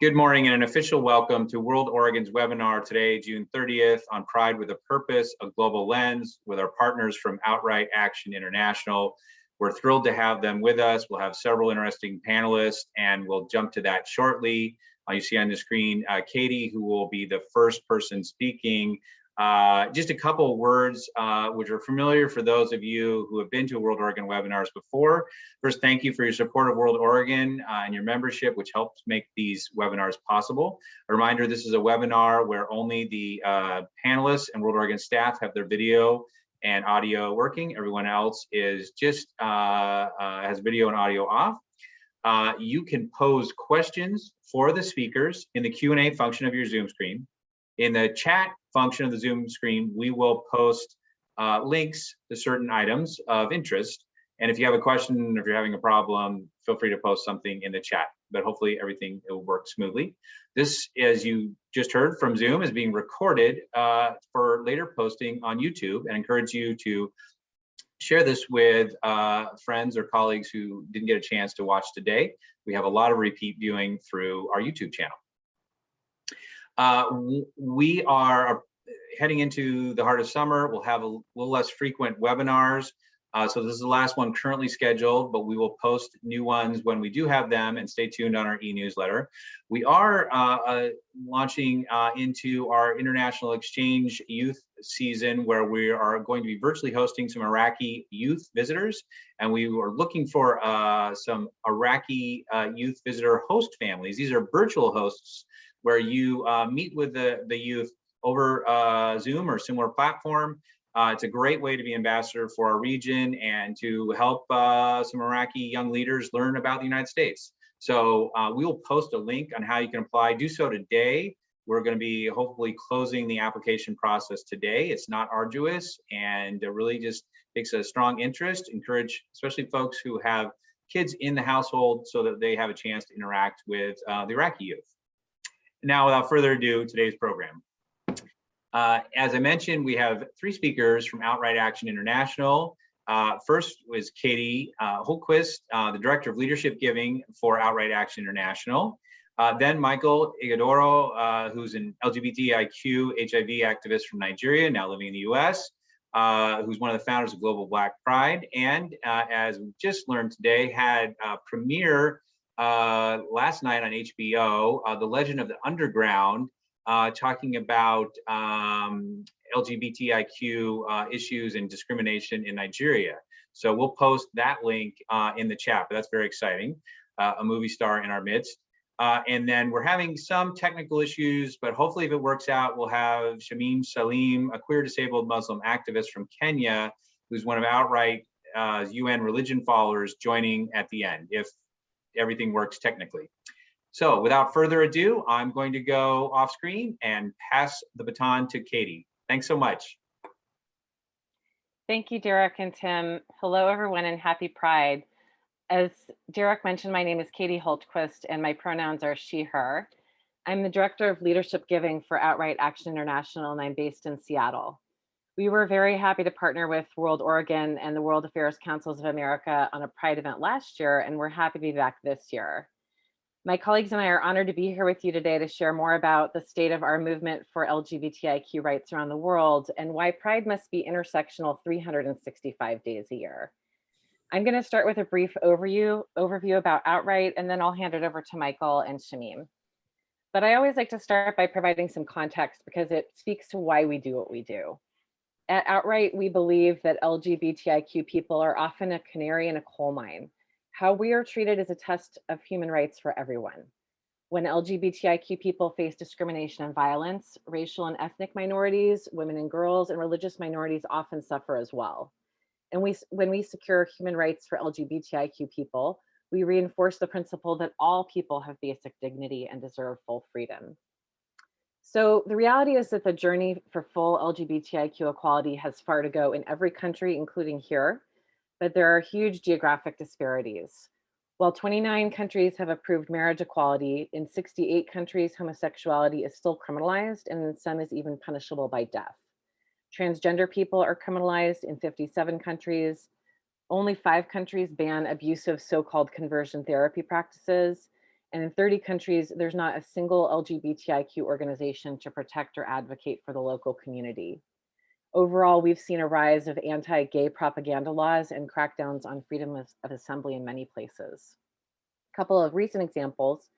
Good morning and an official welcome to World Oregon's webinar today, June 30th, on Pride with a Purpose, a Global Lens, with our partners from OutRight Action International. We're thrilled to have them with us. We'll have several interesting panelists, and we'll jump to that shortly. You see on the screen Katie, who will be the first person speaking. Just a couple of words which are familiar for those of you who have been to World Oregon webinars before. First, thank you for your support of World Oregon and your membership, which helps make these webinars possible. A reminder, this is a webinar where only the panelists and World Oregon staff have their video and audio working. Everyone else is just has video and audio off. You can pose questions for the speakers in the Q&A function of your Zoom screen. In the chat function of the Zoom screen, we will post links to certain items of interest. And if you have a question, if you're having a problem, feel free to post something in the chat, but hopefully everything will work smoothly. This, as you just heard from Zoom, is being recorded for later posting on YouTube, and encourage you to share this with friends or colleagues who didn't get a chance to watch today. We have a lot of repeat viewing through our YouTube channel. We are heading into the heart of summer. We'll have a little less frequent webinars. So this is the last one currently scheduled, but we will post new ones when we do have them, and stay tuned on our e-newsletter. We are launching into our international exchange youth season, where we are going to be virtually hosting some Iraqi youth visitors, and we are looking for some Iraqi youth visitor host families. These are virtual hosts where you meet with the youth over Zoom or similar platform. It's a great way to be ambassador for our region and to help some Iraqi young leaders learn about the United States. So we will post a link on how you can apply. Do so today. We're going to be hopefully closing the application process today. It's not arduous, and it really just takes a strong interest. Encourage, especially folks who have kids in the household, so that they have a chance to interact with the Iraqi youth. Now, without further ado, today's program. As I mentioned, we have three speakers from OutRight Action International. First was Katie Hultquist, the Director of Leadership Giving for OutRight Action International. Then Micheal Ighodaro, who's an LGBTIQ HIV activist from Nigeria, now living in the US, who's one of the founders of Global Black Pride. And as we just learned today, had a premiere last night on HBO, The Legend of the Underground, talking about LGBTIQ issues and discrimination in Nigeria. So we'll post that link in the chat, but that's very exciting. A movie star in our midst. And then we're having some technical issues, but hopefully if it works out, we'll have Shamim Salim, a queer disabled Muslim activist from Kenya, who's one of OutRight's UN religion followers, joining at the end, if everything works technically. So without further ado, I'm going to go off screen and pass the baton to Katie. Thanks so much. Thank you, Derek and Tim. Hello, everyone, and happy Pride. As Derek mentioned, my name is Katie Hultquist, and my pronouns are she, her. I'm the Director of Leadership Giving for OutRight Action International, and I'm based in Seattle. We were very happy to partner with World Oregon and the World Affairs Councils of America on a Pride event last year, and we're happy to be back this year. My colleagues and I are honored to be here with you today to share more about the state of our movement for LGBTIQ rights around the world, and why Pride must be intersectional 365 days a year. I'm going to start with a brief overview about OutRight, and then I'll hand it over to Micheal and Shamim. But I always like to start by providing some context, because it speaks to why we do what we do. At OutRight, we believe that LGBTIQ people are often a canary in a coal mine. How we are treated is a test of human rights for everyone. When LGBTIQ people face discrimination and violence, racial and ethnic minorities, women and girls, and religious minorities often suffer as well. And when we secure human rights for LGBTIQ people, we reinforce the principle that all people have basic dignity and deserve full freedom. So the reality is that the journey for full LGBTIQ equality has far to go in every country, including here, but there are huge geographic disparities. While 29 countries have approved marriage equality, in 68 countries, homosexuality is still criminalized, and in some is even punishable by death. Transgender people are criminalized in 57 countries. Only 5 countries ban abusive so-called conversion therapy practices, And in 30 countries, there's not a single LGBTIQ organization to protect or advocate for the local community. Overall, we've seen a rise of anti-gay propaganda laws and crackdowns on freedom of assembly in many places. A couple of recent examples.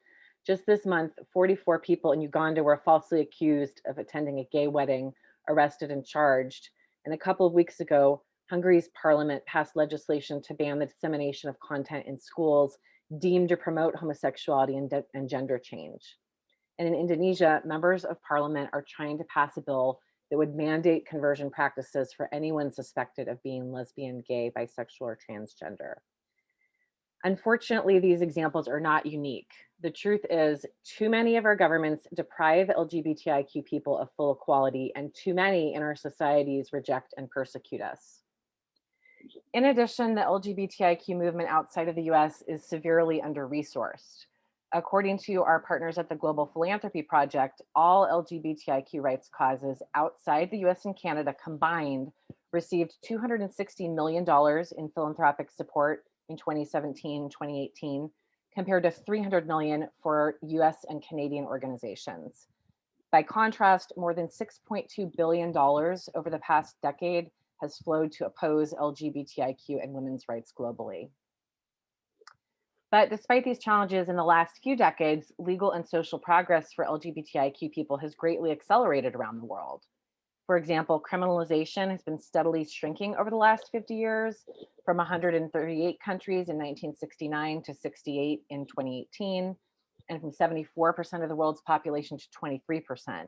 Just this month, 44 people in Uganda were falsely accused of attending a gay wedding, arrested and charged. And a couple of weeks ago, Hungary's parliament passed legislation to ban the dissemination of content in schools deemed to promote homosexuality and gender change. And in Indonesia, members of parliament are trying to pass a bill that would mandate conversion practices for anyone suspected of being lesbian, gay, bisexual, or transgender. Unfortunately, these examples are not unique. The truth is, too many of our governments deprive LGBTIQ people of full equality, and too many in our societies reject and persecute us. In addition, the LGBTIQ movement outside of the US is severely under-resourced. According to our partners at the Global Philanthropy Project, all LGBTIQ rights causes outside the US and Canada combined received $260 million in philanthropic support in 2017 and 2018, compared to $300 million for US and Canadian organizations. By contrast, more than $6.2 billion over the past decade has flowed to oppose LGBTIQ and women's rights globally. But despite these challenges in the last few decades, legal and social progress for LGBTIQ people has greatly accelerated around the world. For example, criminalization has been steadily shrinking over the last 50 years, from 138 countries in 1969 to 68 in 2018, and from 74% of the world's population to 23%.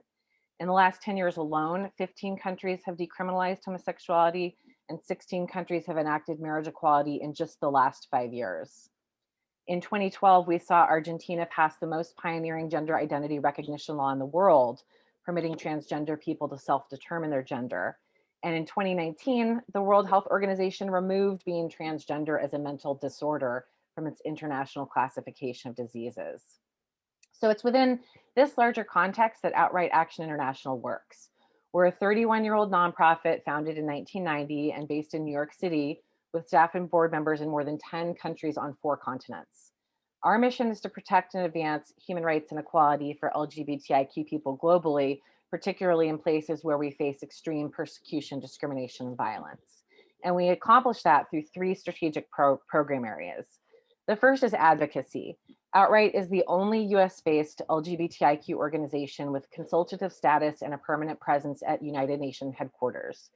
In the last 10 years alone, 15 countries have decriminalized homosexuality, and 16 countries have enacted marriage equality in just the last 5 years. In 2012, we saw Argentina pass the most pioneering gender identity recognition law in the world, permitting transgender people to self-determine their gender. And in 2019, the World Health Organization removed being transgender as a mental disorder from its international classification of diseases. So it's within this larger context that OutRight Action International works. We're a 31-year-old nonprofit founded in 1990 and based in New York City, with staff and board members in more than 10 countries on 4 continents. Our mission is to protect and advance human rights and equality for LGBTIQ people globally, particularly in places where we face extreme persecution, discrimination, and violence. And we accomplish that through 3 strategic program areas. The first is advocacy. OutRight is the only US-based LGBTIQ organization with consultative status and a permanent presence at United Nations headquarters.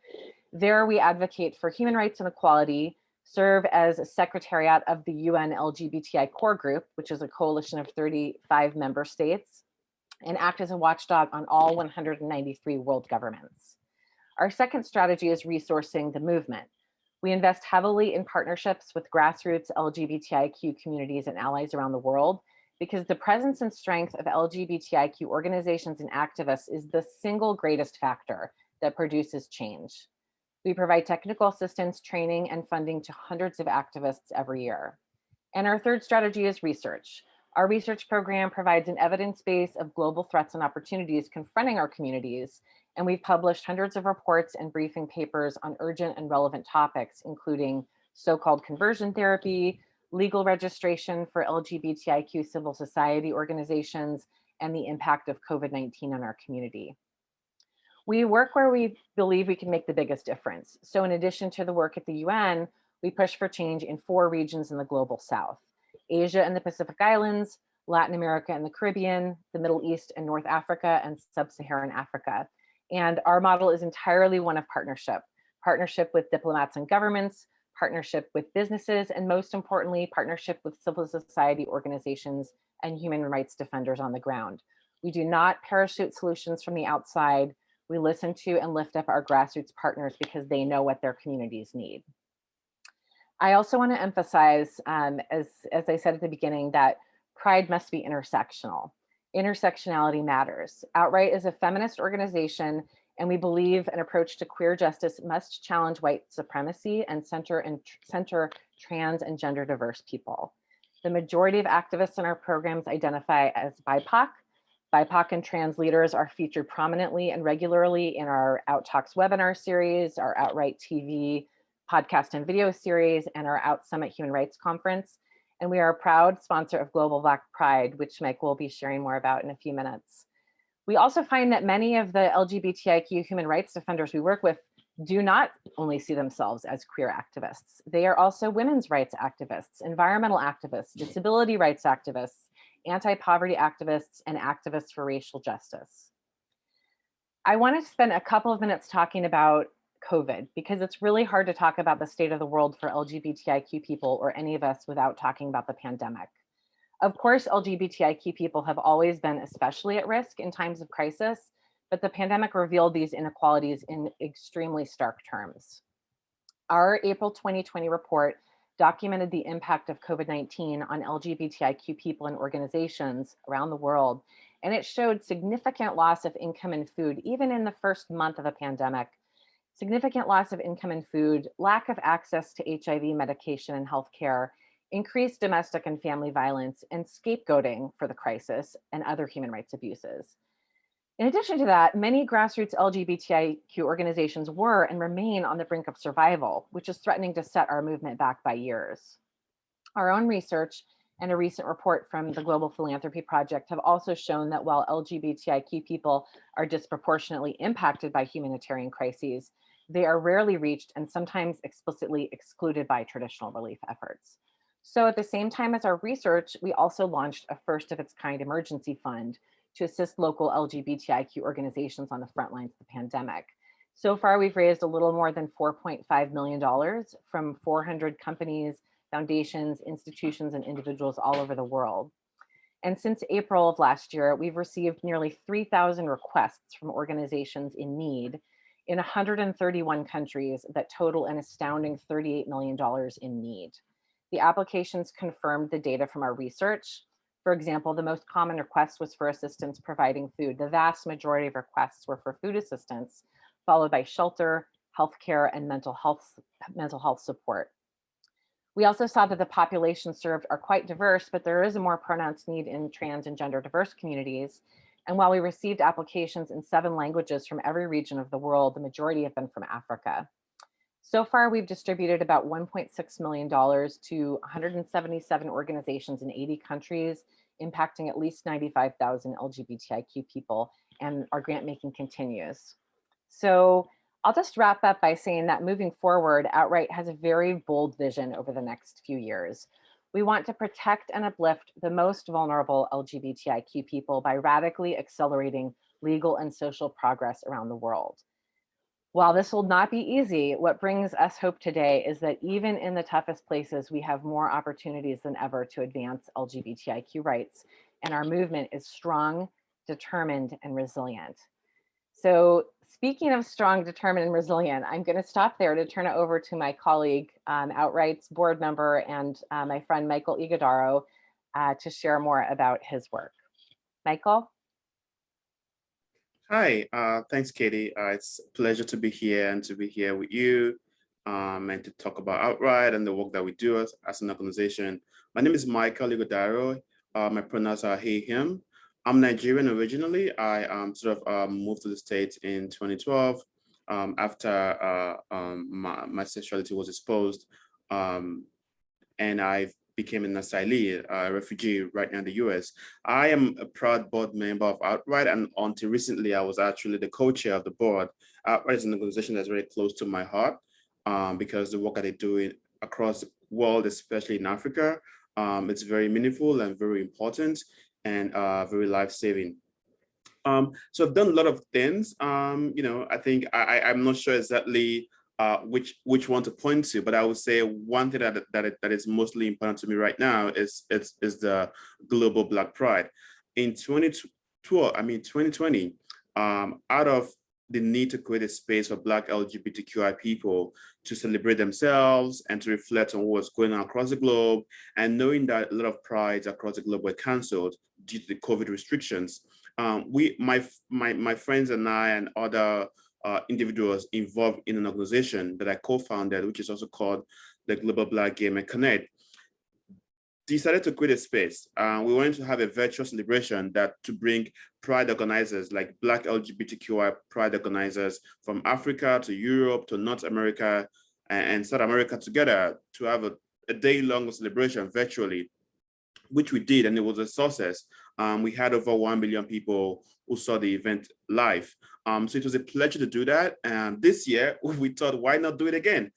There, we advocate for human rights and equality, serve as a secretariat of the UN LGBTI core group, which is a coalition of 35 member states, and act as a watchdog on all 193 world governments. Our second strategy is resourcing the movement. We invest heavily in partnerships with grassroots LGBTIQ communities and allies around the world, because the presence and strength of LGBTIQ organizations and activists is the single greatest factor that produces change. We provide technical assistance, training, and funding to hundreds of activists every year. And our third strategy is research. Our research program provides an evidence base of global threats and opportunities confronting our communities, and we've published hundreds of reports and briefing papers on urgent and relevant topics, including so-called conversion therapy, legal registration for LGBTIQ civil society organizations, and the impact of COVID-19 on our community. We work where we believe we can make the biggest difference. So in addition to the work at the UN, we push for change in 4 regions in the global South: Asia and the Pacific Islands, Latin America and the Caribbean, the Middle East and North Africa, and Sub-Saharan Africa. And our model is entirely one of partnership with diplomats and governments, partnership with businesses, and most importantly, partnership with civil society organizations and human rights defenders on the ground. We do not parachute solutions from the outside. We listen to and lift up our grassroots partners because they know what their communities need. I also want to emphasize, as I said at the beginning, that pride must be intersectional. Intersectionality matters. OutRight is a feminist organization, and we believe an approach to queer justice must challenge white supremacy and center trans and gender diverse people. The majority of activists in our programs identify as BIPOC. BIPOC and trans leaders are featured prominently and regularly in our Out Talks webinar series, our OutRight TV podcast and video series, and our Out Summit Human Rights Conference. and we are a proud sponsor of Global Black Pride, which Mike will be sharing more about in a few minutes. We also find that many of the LGBTIQ human rights defenders we work with do not only see themselves as queer activists. They are also women's rights activists, environmental activists, disability rights activists, anti-poverty activists, and activists for racial justice. I want to spend a couple of minutes talking about COVID, because it's really hard to talk about the state of the world for LGBTIQ people or any of us without talking about the pandemic. Of course, LGBTIQ people have always been especially at risk in times of crisis, but the pandemic revealed these inequalities in extremely stark terms. Our April 2020 report documented the impact of COVID-19 on LGBTIQ people and organizations around the world, and it showed significant loss of income and food, even in the first month of the pandemic. Significant loss of income and food, lack of access to HIV medication and healthcare, increased domestic and family violence, and scapegoating for the crisis and other human rights abuses. In addition to that, many grassroots LGBTIQ organizations were and remain on the brink of survival, which is threatening to set our movement back by years. Our own research and a recent report from the Global Philanthropy Project have also shown that while LGBTIQ people are disproportionately impacted by humanitarian crises, they are rarely reached and sometimes explicitly excluded by traditional relief efforts. So at the same time as our research, we also launched a first of its kind emergency fund to assist local LGBTIQ organizations on the front lines of the pandemic. So far, we've raised a little more than $4.5 million from 400 companies, foundations, institutions, and individuals all over the world. And since April of last year, we've received nearly 3,000 requests from organizations in need in 131 countries that total an astounding $38 million in need. The applications confirmed the data from our research. For example, the most common request was for assistance providing food. The vast majority of requests were for food assistance, followed by shelter, healthcare, and mental health support. We also saw that the populations served are quite diverse, but there is a more pronounced need in trans and gender diverse communities. And while we received applications in 7 languages from every region of the world, the majority have been from Africa. So far, we've distributed about $1.6 million to 177 organizations in 80 countries, impacting at least 95,000 LGBTIQ people, and our grant making continues. So I'll just wrap up by saying that moving forward, OutRight has a very bold vision over the next few years. We want to protect and uplift the most vulnerable LGBTIQ people by radically accelerating legal and social progress around the world. While this will not be easy, what brings us hope today is that even in the toughest places, we have more opportunities than ever to advance LGBTIQ rights, and our movement is strong, determined, and resilient. So speaking of strong, determined, and resilient, I'm going to stop there to turn it over to my colleague, OutRight's board member, and my friend Micheal Ighodaro to share more about his work. Micheal? Hi, thanks, Katie. It's a pleasure to be here and to be here with you and to talk about OutRight and the work that we do as an organization. My name is Micheal Ighodaro. My pronouns are he, him. I'm Nigerian originally. I moved to the States in 2012 after my sexuality was exposed, and I became an asylee, a refugee right now in the US. I am a proud board member of OutRight, and until recently, I was actually the co-chair of the board. OutRight is an organization that's very close to my heart because the work that they do across the world, especially in Africa, it's very meaningful and very important and very life-saving. So I've done a lot of things. I think I'm not sure exactly which one to point to, but I would say one thing that is mostly important to me right now is the global Black Pride. In 2020, out of the need to create a space for Black LGBTQI people to celebrate themselves and to reflect on what's going on across the globe, and knowing that a lot of prides across the globe were canceled due to the COVID restrictions, my friends and I and other individuals involved in an organization that I co-founded, which is also called the Global Black Gay Men Connect, decided to create a space. We wanted to have a virtual celebration to bring pride organizers, like Black LGBTQI pride organizers from Africa to Europe to North America and South America together to have a day-long celebration virtually, which we did, and it was a success. We had over 1 million people who saw the event live. So it was a pleasure to do that. And this year, we thought, why not do it again?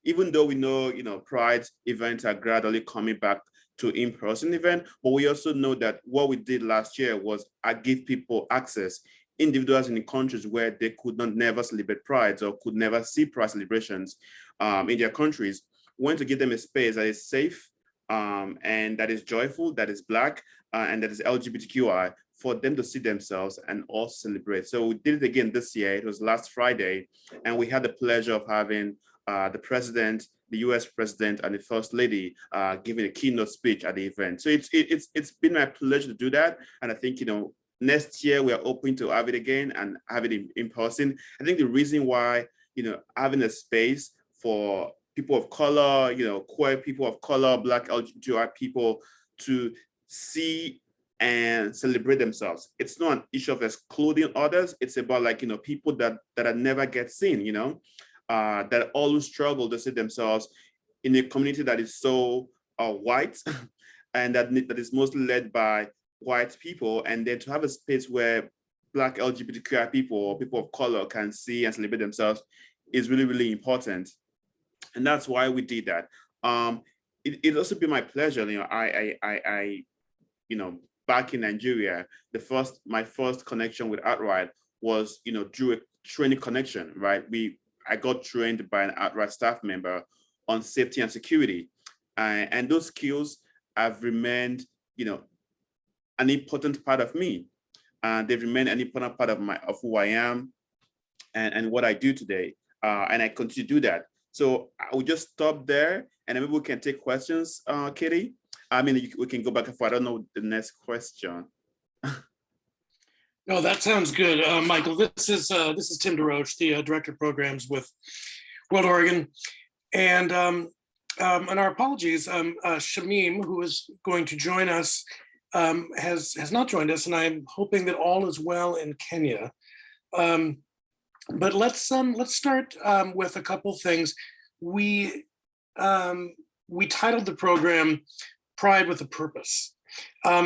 Even though we know, Pride events are gradually coming back to in-person event, but we also know that what we did last year was give people access, individuals in the countries where they could not never celebrate Pride or could never see Pride celebrations in their countries. We want to give them a space that is safe, and that is joyful, that is Black, and that is LGBTQI, for them to see themselves and also celebrate. So we did it again this year. It was last Friday, and we had the pleasure of having the president, the US president, and the first lady giving a keynote speech at the event. So it's been my pleasure to do that. And I think, next year we are open to have it again and have it in person. I think the reason why, having a space for people of color, queer people of color, Black LGBTQI people to see and celebrate themselves. It's not an issue of excluding others. It's about people that never get seen, that always struggle to see themselves in a community that is so white and that is mostly led by white people, and then to have a space where Black LGBTQI people or people of color can see and celebrate themselves is really, really important. And that's why we did that. It also been my pleasure. Back in Nigeria, my first connection with OutRight was, through a training connection, right? I got trained by an OutRight staff member on safety and security, and those skills have remained, an important part of me. They've remained an important part of who I am and what I do today, and I continue to do that. So I will just stop there, and then maybe we can take questions, Katie. I mean, we can go back and forth. I don't know the next question. No, that sounds good, Michael. This is Tim DeRoche, the director of programs with World Oregon, and our apologies. Shamim, who is going to join us, has not joined us, and I'm hoping that all is well in Kenya. But let's start with a couple things. We titled the program "Pride with a Purpose."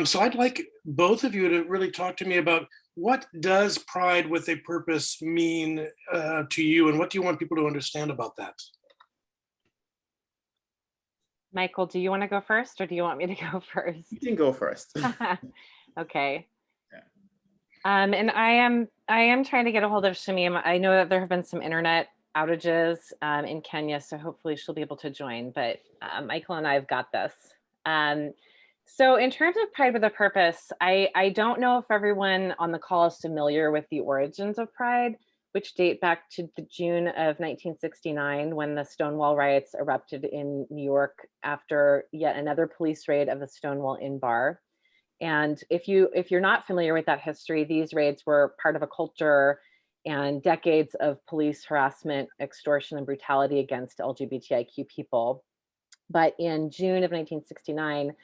So I'd like both of you to really talk to me about what does Pride with a Purpose mean to you, and what do you want people to understand about that? Michael, do you want to go first, or do you want me to go first? You can go first. Okay. Yeah. And I am trying to get a hold of Shamim. I know that there have been some internet outages in Kenya, so hopefully she'll be able to join, but Michael and I have got this. So in terms of Pride with a Purpose, I don't know if everyone on the call is familiar with the origins of Pride, which date back to the June of 1969, when the Stonewall riots erupted in New York after yet another police raid of the Stonewall Inn bar. And if you're not familiar with that history, these raids were part of a culture and decades of police harassment, extortion, and brutality against LGBTIQ people. But in June of 1969,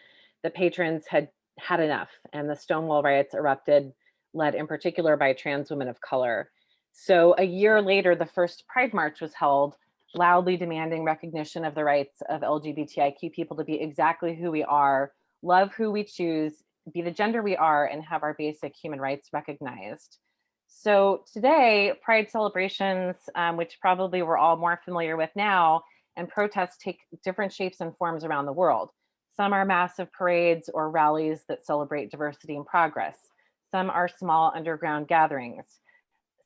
the patrons had had enough, and the Stonewall riots erupted, led in particular by trans women of color. So a year later, the first Pride March was held, loudly demanding recognition of the rights of LGBTIQ people to be exactly who we are, love who we choose, be the gender we are, and have our basic human rights recognized. So today, Pride celebrations, which probably we're all more familiar with now, and protests take different shapes and forms around the world. Some are massive parades or rallies that celebrate diversity and progress. Some are small underground gatherings.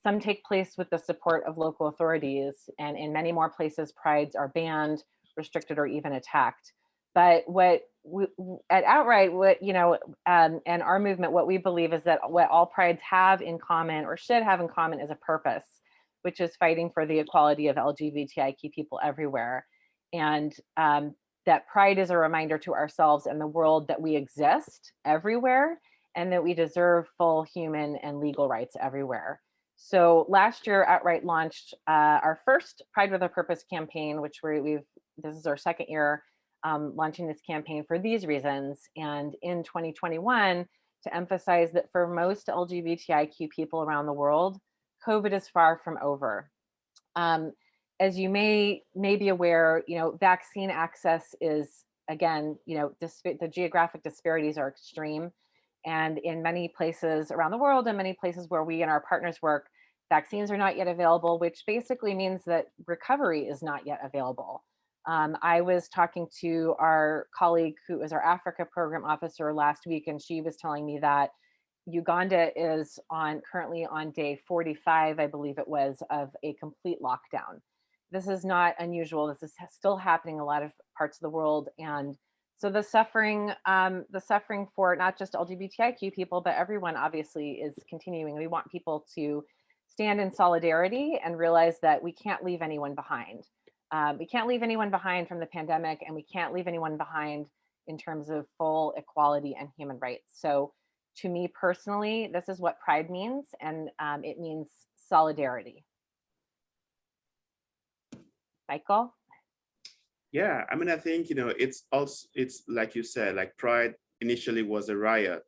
Some take place with the support of local authorities, and in many more places, prides are banned, restricted, or even attacked. But what at OutRight, and our movement, what we believe is that what all prides have in common, or should have in common, is a purpose, which is fighting for the equality of LGBTIQ people everywhere. And that Pride is a reminder to ourselves and the world that we exist everywhere, and that we deserve full human and legal rights everywhere. So last year, OutRight launched our first Pride with a Purpose campaign, which this is our second year launching this campaign for these reasons. And in 2021, to emphasize that for most LGBTIQ people around the world, COVID is far from over. as you may be aware, vaccine access is, again, the geographic disparities are extreme. And in many places around the world and many places where we and our partners work, vaccines are not yet available, which basically means that recovery is not yet available. I was talking to our colleague who is our Africa program officer last week, and she was telling me that Uganda is currently on day 45, I believe it was, of a complete lockdown. This is not unusual. This is still happening in a lot of parts of the world. And so the suffering for not just LGBTIQ people, but everyone obviously is continuing. We want people to stand in solidarity and realize that we can't leave anyone behind. We can't leave anyone behind from the pandemic, and we can't leave anyone behind in terms of full equality and human rights. So to me personally, this is what Pride means, and it means solidarity. Michael? Yeah, I mean, I think, it's like you said, like Pride initially was a riot,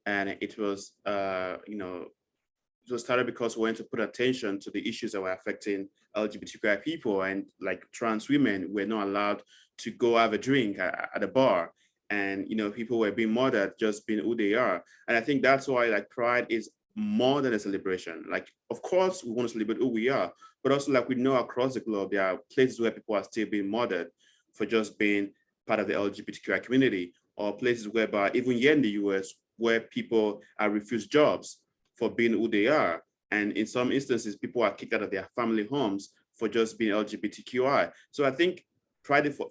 and it was, it was started because we wanted to put attention to the issues that were affecting LGBTQI people, and like trans women were not allowed to go have a drink at a bar. And, people were being murdered just being who they are. And I think that's why like Pride is more than a celebration. Like, of course, we want to celebrate who we are, but also like we know across the globe, there are places where people are still being murdered for just being part of the LGBTQI community, or places whereby even here in the US, where people are refused jobs for being who they are. And in some instances, people are kicked out of their family homes for just being LGBTQI. So I think Pride for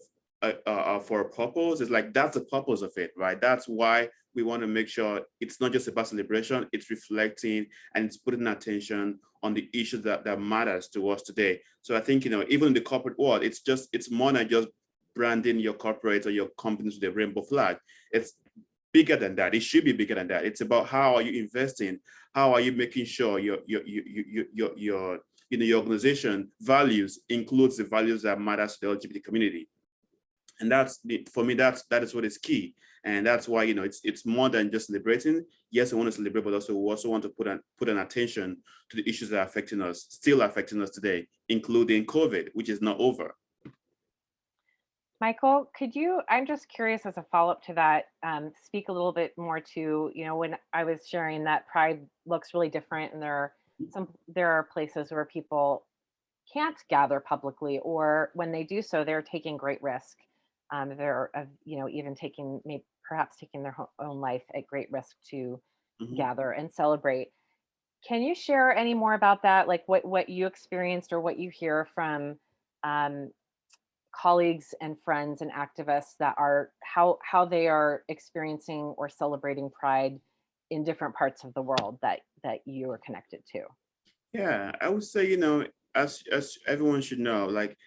a purpose is like, that's the purpose of it, right? That's why we want to make sure it's not just about celebration, it's reflecting and it's putting attention on the issues that matters to us today. So I think, even in the corporate world, it's more than just branding your corporate or your companies with a rainbow flag. It's bigger than that. It should be bigger than that. It's about how are you investing? How are you making sure your organization values includes the values that matters to the LGBT community? And for me, that is what is key. And that's why, it's more than just celebrating. Yes, we want to celebrate, but also we also want to put an attention to the issues that are affecting us, still affecting us today, including COVID, which is not over. Michael, I'm just curious as a follow-up to that, speak a little bit more to, when I was sharing that Pride looks really different, and there are places where people can't gather publicly, or when they do so, they're taking great risk. They're, even perhaps taking their own life at great risk to gather and celebrate. Can you share any more about that? Like what you experienced or what you hear from colleagues and friends and activists that are how they are experiencing or celebrating Pride in different parts of the world that you are connected to? Yeah, I would say, as everyone should know, like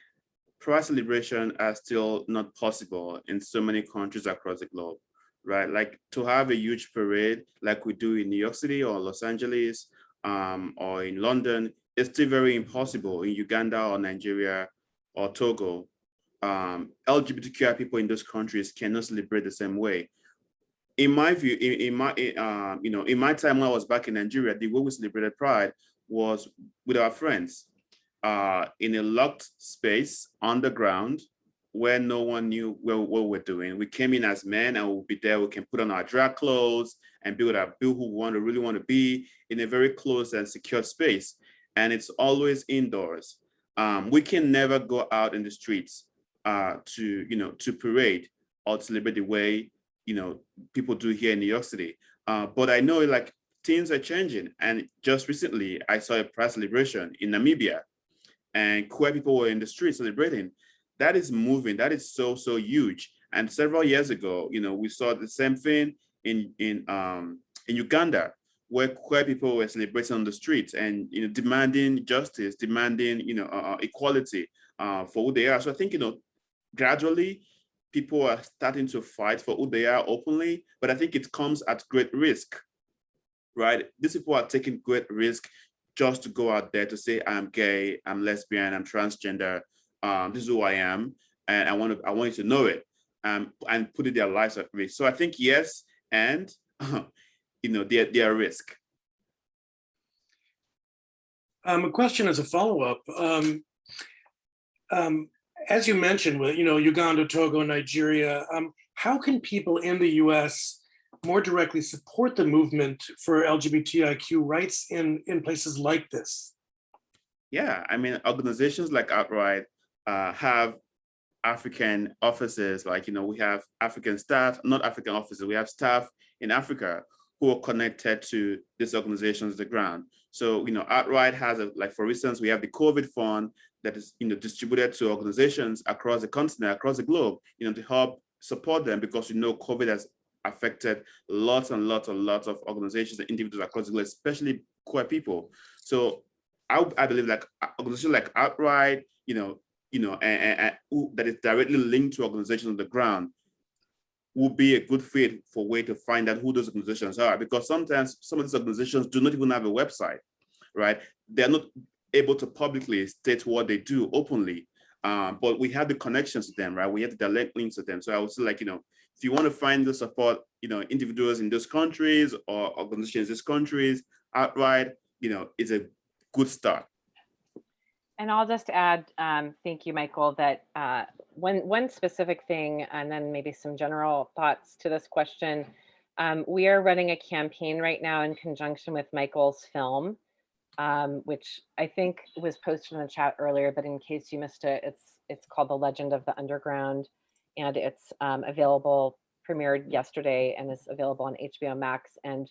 Pride celebration are still not possible in so many countries across the globe, right? Like to have a huge parade like we do in New York City or Los Angeles or in London, it's still very impossible in Uganda or Nigeria or Togo. LGBTQI people in those countries cannot celebrate the same way. In my view, in my time when I was back in Nigeria, the way we celebrated Pride was with our friends in a locked space underground where no one knew what we were doing. We came in as men and we'll be there. We can put on our drag clothes and be who we really want to be in a very closed and secured space. And it's always indoors. We can never go out in the streets to parade or to celebrate the way people do here in New York City. But I know like things are changing. And just recently, I saw a Pride celebration in Namibia, and queer people were in the streets celebrating. That is moving. That is so huge. And several years ago, we saw the same thing in Uganda, where queer people were celebrating on the streets and demanding justice, demanding equality for who they are. So I think gradually people are starting to fight for who they are openly, but I think it comes at great risk, right? These people are taking great risk just to go out there to say, I'm gay, I'm lesbian, I'm transgender, this is who I am, and I want you to know it, and putting their lives at risk. So I think yes, and they're risk. A question as a follow-up. as you mentioned, with Uganda, Togo, Nigeria, how can people in the U.S. more directly support the movement for LGBTIQ rights in places like this? Yeah, I mean, organizations like OutRight have African offices, like, we have African staff, not African offices, we have staff in Africa who are connected to these organizations on the ground. So, OutRight has, like, for instance, we have the COVID fund that is, distributed to organizations across the continent, across the globe, to help support them, because, COVID has affected lots and lots and lots of organizations and individuals across the globe, especially queer people. So I believe like organizations like OutRight, and that is directly linked to organizations on the ground will be a good fit for way to find out who those organizations are, because sometimes some of these organizations do not even have a website, right? They're not able to publicly state what they do openly, but we have the connections to them, right? We have the direct links to them. So I would say, like, if you want to find the support, individuals in those countries or organizations in these countries, OutRight, is a good start. And I'll just add, thank you, Michael, that one specific thing, and then maybe some general thoughts to this question. We are running a campaign right now in conjunction with Michael's film, which I think was posted in the chat earlier, but in case you missed it, it's called The Legend of the Underground, and it's available, premiered yesterday, and is available on HBO Max. And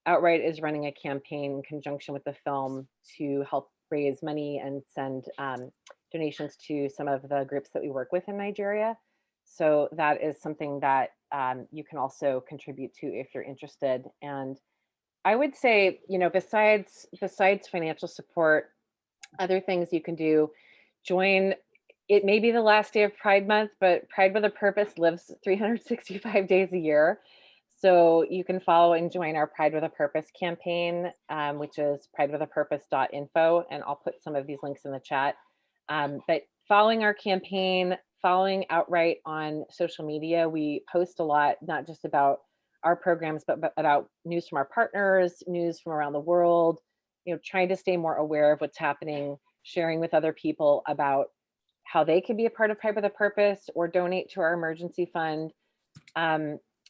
OutRight is running a campaign in conjunction with the film to help raise money and send donations to some of the groups that we work with in Nigeria. So that is something that you can also contribute to if you're interested. And I would say, besides financial support, other things you can do, join. It may be the last day of Pride Month, but Pride with a Purpose lives 365 days a year. So you can follow and join our Pride with a Purpose campaign, which is pridewithapurpose.info, and I'll put some of these links in the chat. But following our campaign, following OutRight on social media, we post a lot, not just about our programs, but about news from our partners, news from around the world, trying to stay more aware of what's happening, sharing with other people about how they can be a part of Pride with a Purpose or donate to our emergency fund.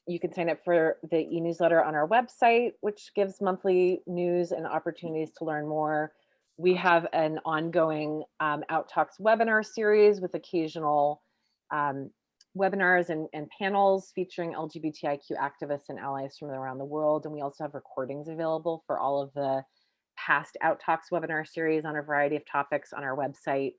You can sign up for the e-newsletter on our website, which gives monthly news and opportunities to learn more. We have an ongoing Out Talks webinar series with occasional webinars and panels featuring LGBTIQ activists and allies from around the world. And we also have recordings available for all of the past Out Talks webinar series on a variety of topics on our website.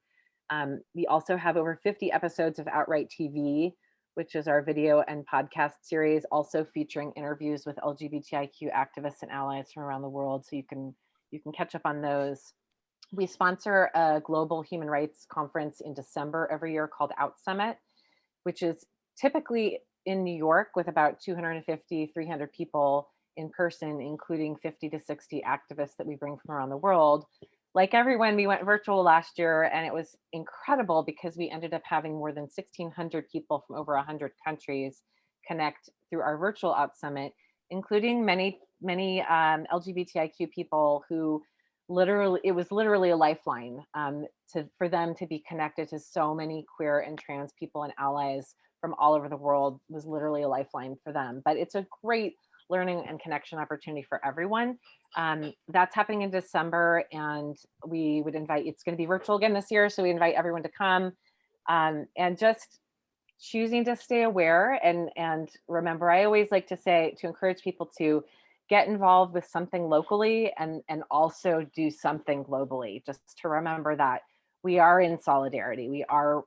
We also have over 50 episodes of OutRight TV, which is our video and podcast series, also featuring interviews with LGBTIQ activists and allies from around the world. So you can catch up on those. We sponsor a global human rights conference in December every year called Out Summit, which is typically in New York with about 250, 300 people in person, including 50 to 60 activists that we bring from around the world. Like everyone, we went virtual last year, and it was incredible because we ended up having more than 1,600 people from over 100 countries connect through our virtual Out Summit, including many LGBTIQ people who it was literally a lifeline for them to be connected to so many queer and trans people and allies from all over the world. Was literally a lifeline for them. But it's a great learning and connection opportunity for everyone. That's happening in December, and we would invite, it's going to be virtual again this year, so we invite everyone to come, and just choosing to stay aware and remember, I always like to say, to encourage people to get involved with something locally and also do something globally, just to remember that we are in solidarity. We are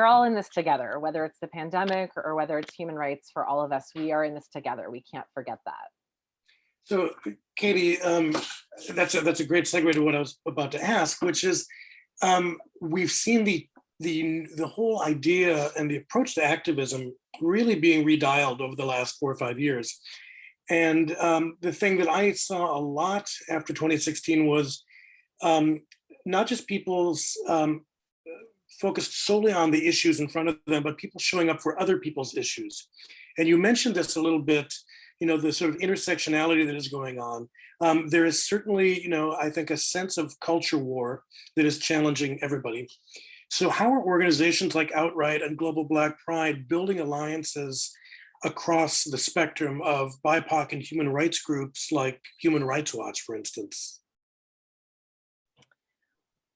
all in this together, whether it's the pandemic or whether it's human rights. For all of us, we are in this together. We can't forget that. So, Katie, that's a great segue to what I was about to ask, which is we've seen the whole idea and the approach to activism really being redialed over the last 4 or 5 years. And the thing that I saw a lot after 2016 was not just people's focused solely on the issues in front of them, but people showing up for other people's issues. And you mentioned this a little bit, the sort of intersectionality that is going on. There is certainly, I think, a sense of culture war that is challenging everybody. So how are organizations like OutRight and Global Black Pride building alliances across the spectrum of BIPOC and human rights groups like Human Rights Watch, for instance?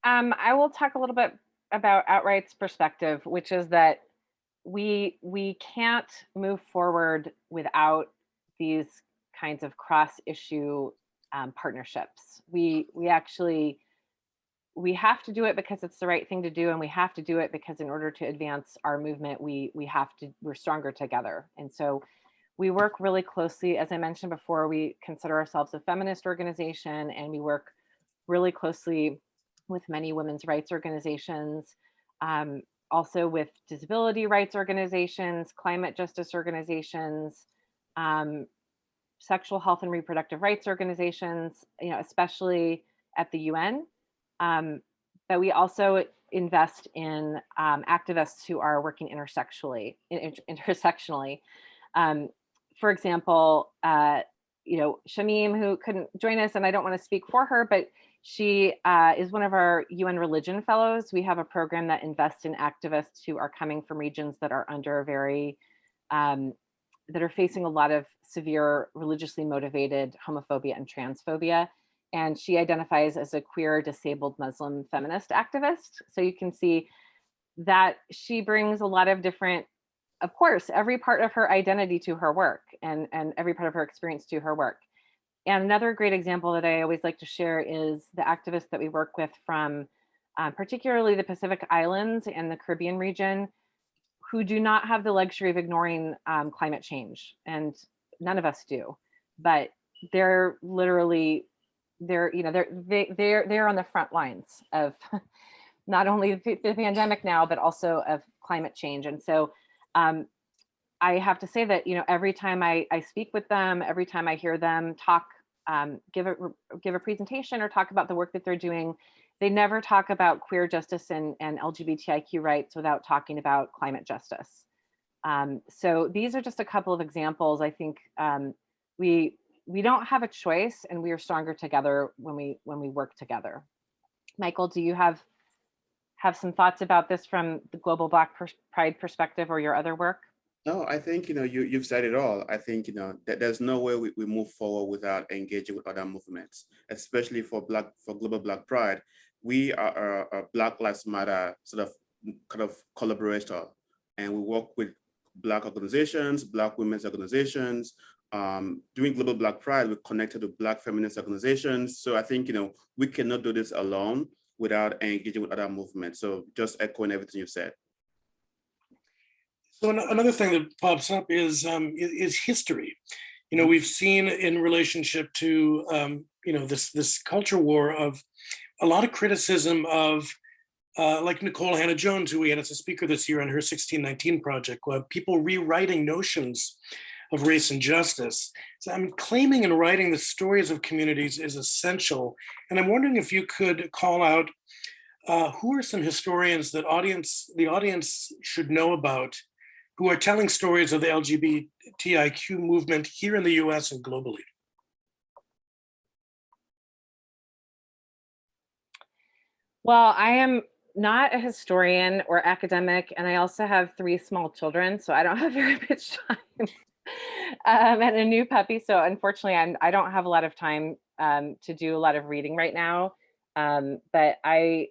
I will talk a little bit about OutRight's perspective, which is that we can't move forward without these kinds of cross-issue partnerships. We have to do it because it's the right thing to do, and we have to do it because in order to advance our movement, we're stronger together. And so we work really closely. As I mentioned before, we consider ourselves a feminist organization, and we work really closely with many women's rights organizations, also with disability rights organizations, climate justice organizations, sexual health and reproductive rights organizations, especially at the UN. But we also invest in activists who are working intersectionally. For example, Shamim, who couldn't join us, and I don't want to speak for her, but she is one of our UN Religion Fellows. We have a program that invests in activists who are coming from regions that are that are facing a lot of severe religiously motivated homophobia and transphobia. And she identifies as a queer, disabled Muslim feminist activist. So you can see that she brings a lot of different, of course, every part of her identity to her work, and every part of her experience to her work. And another great example that I always like to share is the activists that we work with from particularly the Pacific Islands and the Caribbean region, who do not have the luxury of ignoring climate change. And none of us do, but they're literally, they're on the front lines of not only the pandemic now, but also of climate change. And so I have to say that, every time I speak with them, every time I hear them talk, give a presentation or talk about the work that they're doing, they never talk about queer justice and LGBTIQ rights without talking about climate justice. So these are just a couple of examples. I think we don't have a choice, and we are stronger together when we work together. Michael, do you have some thoughts about this from the Global Black Pride perspective or your other work? No, I think, you've said it all. I think, that there's no way we move forward without engaging with other movements, especially for Global Black Pride. We are a Black Lives Matter kind of collaborator, and we work with Black organizations, Black women's organizations. Doing Global Black Pride, we're connected to Black feminist organizations. So I think, we cannot do this alone without engaging with other movements. So just echoing everything you said. So another thing that pops up is history. We've seen in relationship to this culture war of a lot of criticism of like Nicole Hannah-Jones, who we had as a speaker this year on her 1619 project, people rewriting notions of race and justice. So claiming and writing the stories of communities is essential. And I'm wondering if you could call out who are some historians that the audience should know about, who are telling stories of the LGBTIQ movement here in the US and globally. Well, I am not a historian or academic, and I also have 3 small children, so I don't have very much time. And a new puppy, so unfortunately, I don't have a lot of time to do a lot of reading right now. But I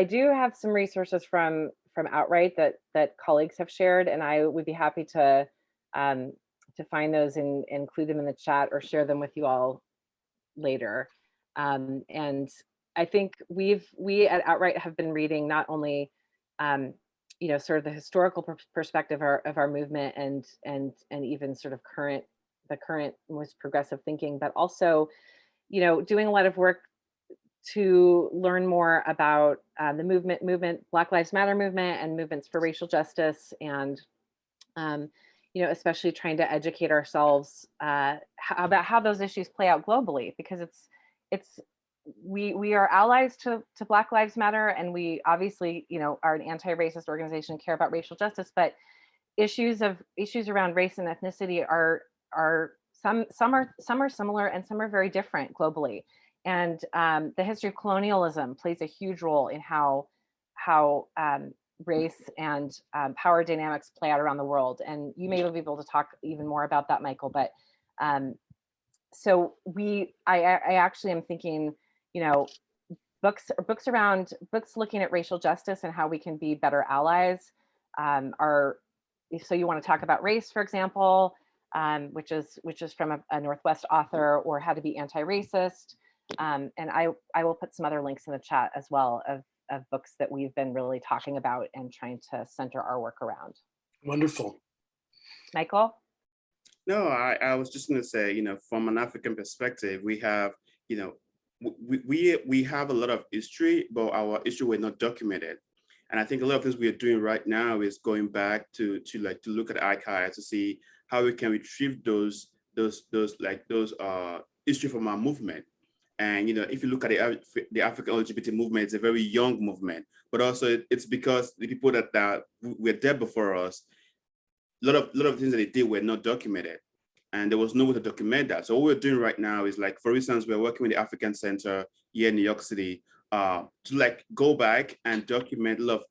do have some resources from OutRight that colleagues have shared, and I would be happy to find those and include them in the chat or share them with you all later. And I think we at OutRight have been reading not only sort of the historical perspective of our movement and even sort of the current most progressive thinking, but also doing a lot of work to learn more about the movement, Black Lives Matter movement, and movements for racial justice, and especially trying to educate ourselves about how those issues play out globally, because we are allies to Black Lives Matter, and we obviously are an anti-racist organization, care about racial justice, but issues around race and ethnicity are some are similar and some are very different globally. And the history of colonialism plays a huge role in how race and power dynamics play out around the world. And you may be able to talk even more about that, Michael. But so I actually am thinking, you know, books looking at racial justice and how we can be better allies so you want to talk about race, for example, which is from a Northwest author, or how to be anti-racist. And I will put some other links in the chat as well of books that we've been really talking about and trying to center our work around. Wonderful. Michael? No, I was just going to say, you know, from an African perspective, we have, you know, we have a lot of history, but our history were not documented. And I think a lot of things we are doing right now is going back to look at archives to see how we can retrieve those history from our movement. And, you know, if you look at the African LGBT movement, it's a very young movement, but also it's because the people that were there before us, a lot of things that they did were not documented, and there was no way to document that. So what we're doing right now is, like, for instance, we're working with the African Center here in New York City to like go back and document a lot of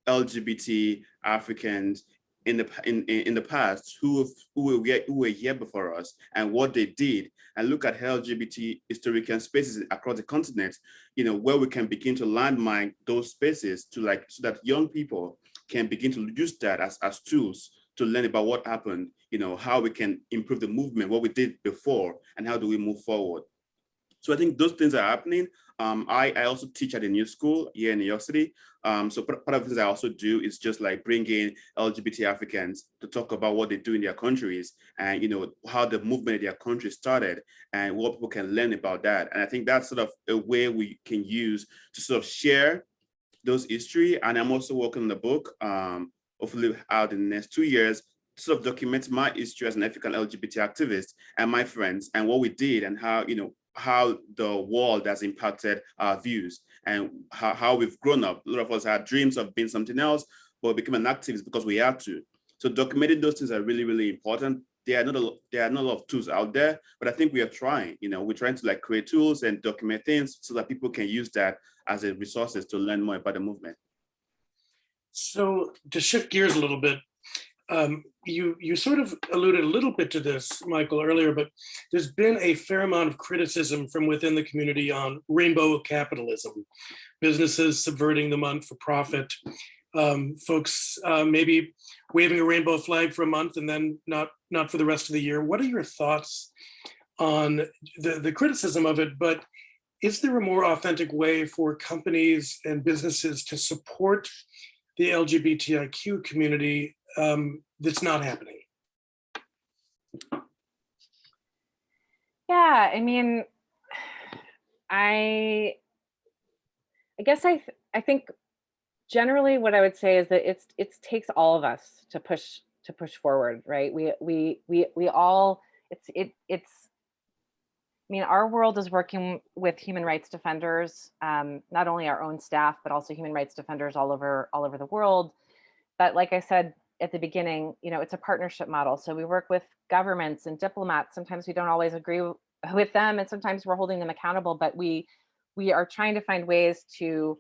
LGBT Africans in the past who were here before us and what they did, and look at LGBT historical spaces across the continent, you know, where we can begin to landmine those spaces to, like, so that young people can begin to use that as tools to learn about what happened, you know, how we can improve the movement, what we did before, and how do we move forward. So I think those things are happening. I also teach at a new school here in New York City. So part of the things I also do is just like bring in LGBT Africans to talk about what they do in their countries, and, you know, how the movement in their country started and what people can learn about that. And I think that's sort of a way we can use to sort of share those history. And I'm also working on the book, hopefully out in the next 2 years, to sort of document my history as an African LGBT activist and my friends and what we did, and how, you know, how the world has impacted our views, and how we've grown up. A lot of us had dreams of being something else, but became an activist because we had to. So documenting those things are really, really important. There are not a lot of tools out there, but I think we are trying. You know, we're trying to, like, create tools and document things so that people can use that as a resources to learn more about the movement. So to shift gears a little bit, you sort of alluded a little bit to this, Michael, earlier, but there's been a fair amount of criticism from within the community on rainbow capitalism, businesses subverting the month for profit, folks maybe waving a rainbow flag for a month and then not for the rest of the year. What are your thoughts on the criticism of it? But is there a more authentic way for companies and businesses to support the LGBTIQ community that's not happening? Yeah, I mean, I guess I think generally what I would say is that it takes all of us to push forward, right? We all, it's I mean, our world is working with human rights defenders, not only our own staff, but also human rights defenders all over the world. But like I said at the beginning, you know, it's a partnership model. So we work with governments and diplomats. Sometimes we don't always agree with them, and sometimes we're holding them accountable. But we are trying to find ways to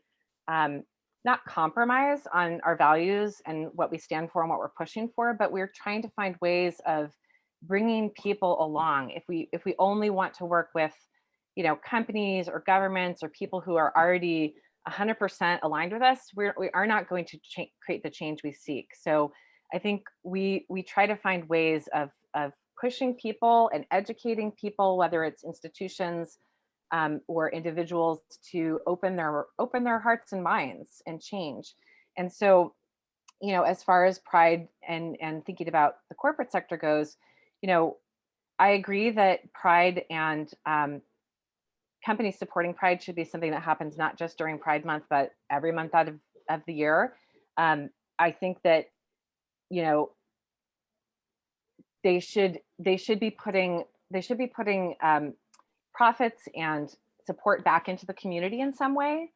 not compromise on our values and what we stand for and what we're pushing for, but we're trying to find ways of bringing people along. If we only want to work with, you know, companies or governments or people who are already 100% aligned with us, we are not going to create the change we seek. So I think we try to find ways of pushing people and educating people, whether it's institutions or individuals, to open their hearts and minds and change. And so, you know, as far as Pride and thinking about the corporate sector goes, you know, I agree that Pride and companies supporting Pride should be something that happens not just during Pride Month, but every month out of the year. I think that, you know, they should be putting profits and support back into the community in some way.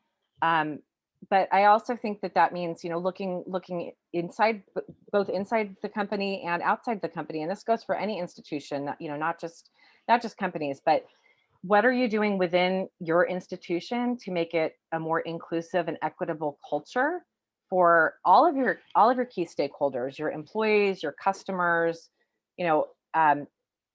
But I also think that means, you know, looking inside, both inside the company and outside the company. And this goes for any institution, you know, not just companies, but what are you doing within your institution to make it a more inclusive and equitable culture for all of your key stakeholders, your employees, your customers,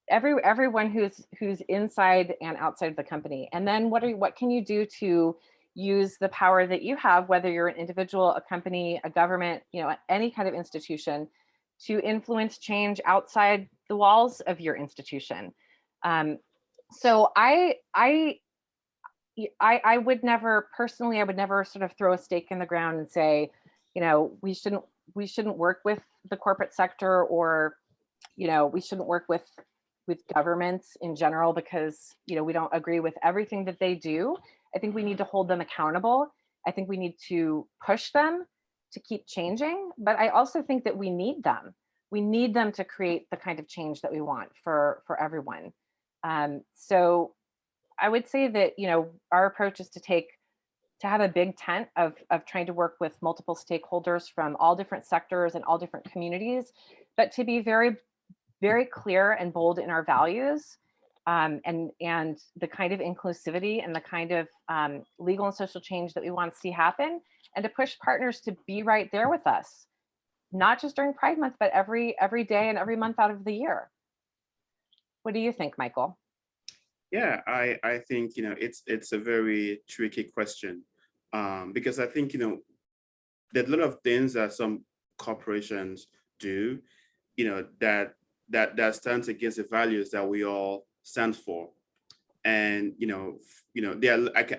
everyone who's inside and outside the company. And then what can you do to use the power that you have, whether you're an individual, a company, a government, any kind of institution, to influence change outside the walls of your institution. So I would never personally, I would never sort of throw a stake in the ground and say, we shouldn't work with the corporate sector, or, we shouldn't work with governments in general because, we don't agree with everything that they do. I think we need to hold them accountable. I think we need to push them to keep changing, but I also think that we need them. We need them to create the kind of change that we want for everyone. So I would say that, our approach is to have a big tent of trying to work with multiple stakeholders from all different sectors and all different communities, but to be very, very clear and bold in our values, and the kind of inclusivity and the kind of legal and social change that we want to see happen, and to push partners to be right there with us, not just during Pride Month, but every day and every month out of the year. What do you think, Michael? Yeah, I think, it's a very tricky question, because I think, there are a lot of things that some corporations do, that stands against the values that we all stand for. And, there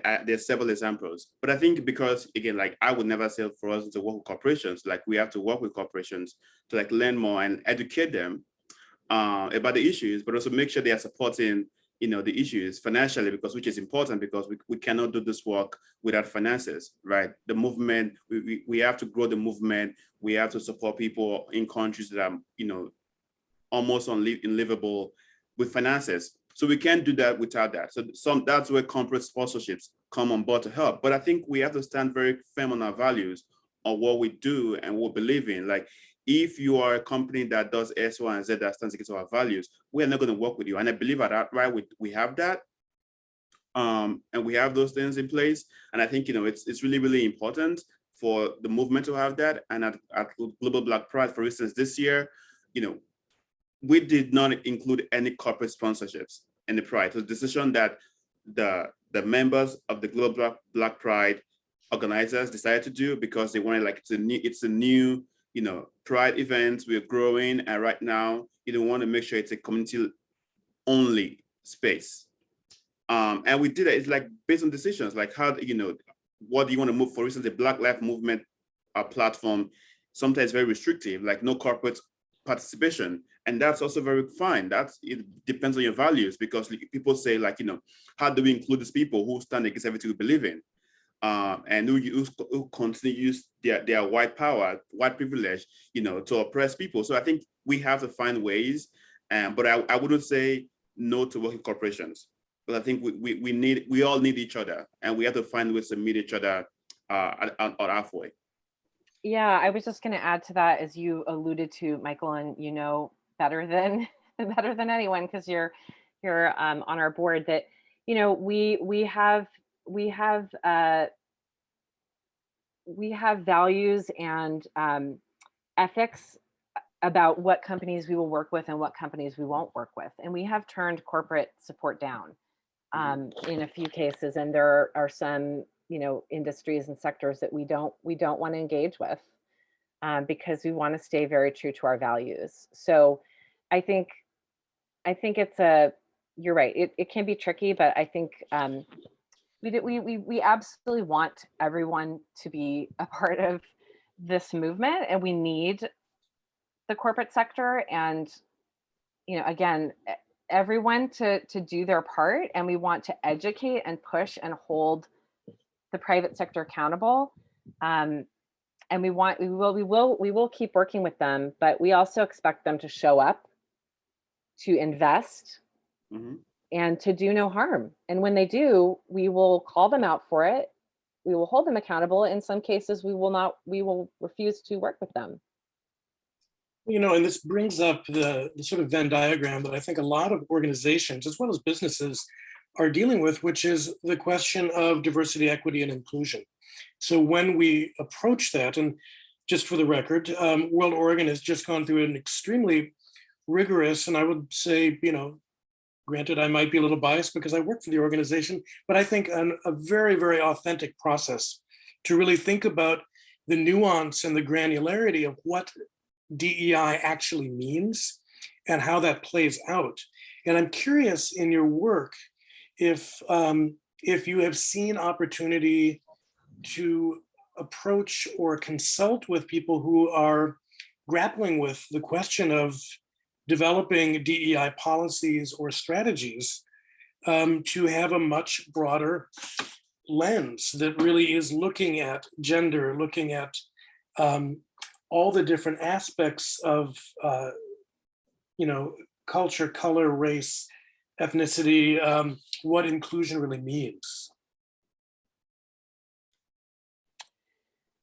are several examples, but I think because, again, like, I would never say for us to work with corporations, like, we have to work with corporations to, like, learn more and educate them about the issues, but also make sure they are supporting, the issues financially, because which is important, because we cannot do this work without finances, right? The movement, we have to grow the movement. We have to support people in countries that are, almost unlivable with finances. So we can't do that without that. So that's where corporate sponsorships come on board to help. But I think we have to stand very firm on our values, on what we do and what we believe in. Like, if you are a company that does X, Y, and Z that stands against our values, we are not going to work with you. And I believe at OutRight, we have that. And we have those things in place. And I think, it's really, really important for the movement to have that. And at Global Black Pride, for instance, this year, we did not include any corporate sponsorships in the Pride. It was a decision that the members of the Global Black Pride organizers decided to do, because they wanted, like, it's a new Pride event. We're growing, and right now, want to make sure it's a community-only space. And we did it. It's like based on decisions, like how, what do you want to move? For instance, the Black Lives Movement platform sometimes very restrictive, like no corporate participation. And that's also very fine. It depends on your values, because people say, like, how do we include these people who stand against everything we believe in? And who continue to use their white power, white privilege, to oppress people. So I think we have to find ways, but I wouldn't say no to working corporations. But I think we all need each other, and we have to find ways to meet each other halfway. Yeah, I was just going to add to that, as you alluded to, Michael, and better than anyone, because you're on our board, that we have values and ethics about what companies we will work with and what companies we won't work with, and we have turned corporate support down in a few cases, and there are some industries and sectors that we don't want to engage with because we want to stay very true to our values. So I think you're right. It can be tricky, but I think we absolutely want everyone to be a part of this movement, and we need the corporate sector and, again, everyone to do their part, and we want to educate and push and hold the private sector accountable. And we will keep working with them, but we also expect them to show up, to invest, and to do no harm. And when they do, we will call them out for it. We will hold them accountable. In some cases, we will refuse to work with them. And this brings up the sort of Venn diagram that I think a lot of organizations, as well as businesses, are dealing with, which is the question of diversity, equity, and inclusion. So when we approach that, and just for the record, World Oregon has just gone through an extremely rigorous, and I would say, granted, I might be a little biased because I work for the organization, but I think a very, very authentic process to really think about the nuance and the granularity of what DEI actually means and how that plays out. And I'm curious in your work if you have seen opportunity to approach or consult with people who are grappling with the question of developing DEI policies or strategies to have a much broader lens that really is looking at gender, looking at all the different aspects of culture, color, race, ethnicity, what inclusion really means.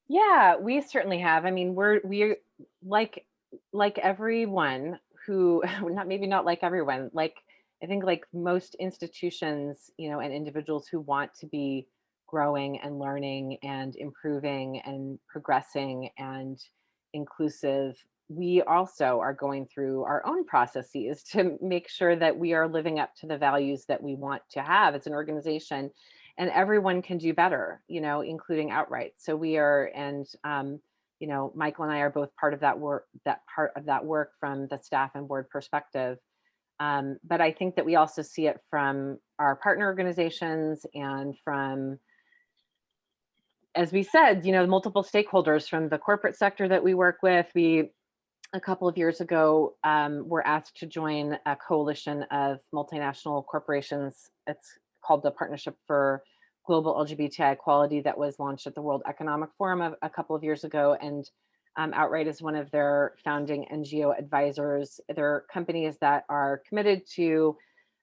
Yeah, we certainly have. I mean, we're like everyone who, not like everyone, like I think like most institutions, and individuals who want to be growing and learning and improving and progressing and inclusive, we also are going through our own processes to make sure that we are living up to the values that we want to have as an organization. And everyone can do better, including OutRight. So we are, and Michael and I are both part of that work from the staff and board perspective. But I think that we also see it from our partner organizations and from, as we said, multiple stakeholders from the corporate sector that we work with. We, a couple of years ago, were asked to join a coalition of multinational corporations. It's called the Partnership for Global LGBTI Equality that was launched at the World Economic Forum a couple of years ago. And OutRight is one of their founding NGO advisors. They're companies that are committed to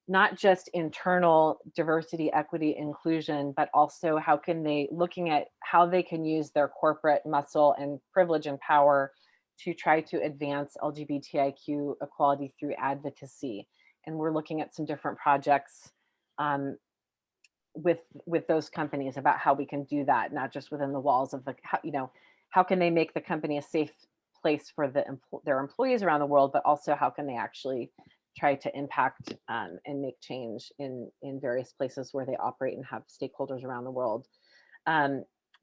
not just internal diversity, equity, inclusion, but also looking at how they can use their corporate muscle and privilege and power to try to advance LGBTIQ equality through advocacy. And we're looking at some different projects with those companies about how we can do that, not just within the walls of how can they make the company a safe place for their employees around the world, but also how can they actually try to impact and make change in various places where they operate and have stakeholders around the world.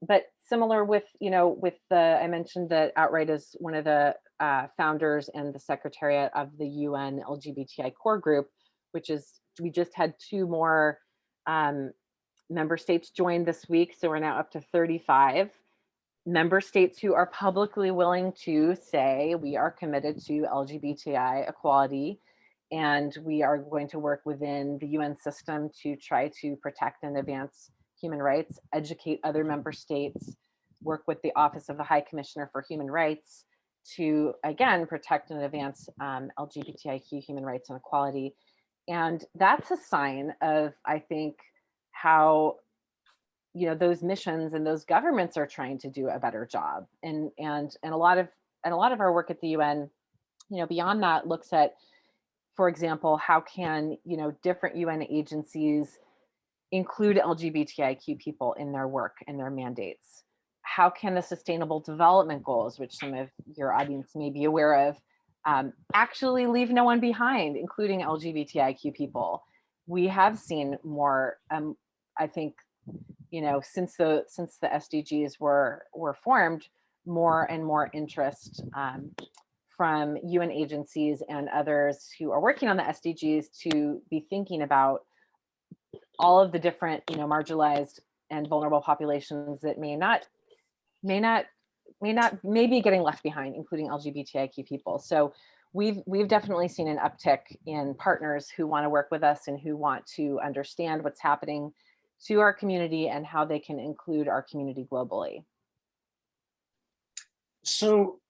But similar with I mentioned that OutRight is one of the founders and the secretariat of the UN LGBTI core group, which is, we just had 2 more member states join this week. So we're now up to 35 member states who are publicly willing to say we are committed to LGBTI equality, and we are going to work within the UN system to try to protect and advance human rights, educate other member states, work with the Office of the High Commissioner for Human Rights to, again, protect and advance LGBTIQ human rights and equality. And that's a sign of, I think, how those missions and those governments are trying to do a better job. And a lot of our work at the UN, beyond that, looks at, for example, how can different UN agencies include LGBTIQ people in their work and their mandates? How can the Sustainable Development Goals, which some of your audience may be aware of, actually leave no one behind, including LGBTIQ people? We have seen more, I think, since the SDGs were formed, more and more interest from UN agencies and others who are working on the SDGs to be thinking about all of the different, marginalized and vulnerable populations that may be getting left behind, including LGBTIQ people. So we've definitely seen an uptick in partners who want to work with us and who want to understand what's happening to our community and how they can include our community globally. So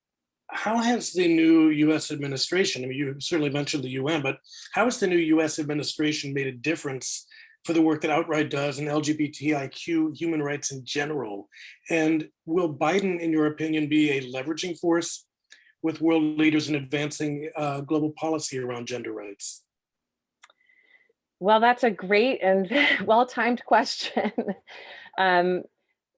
how has the new US administration, I mean, you certainly mentioned the UN, but how has the new US administration made a difference for the work that OutRight does in LGBTIQ human rights in general? And will Biden, in your opinion, be a leveraging force with world leaders in advancing global policy around gender rights? Well, that's a great and well-timed question. um,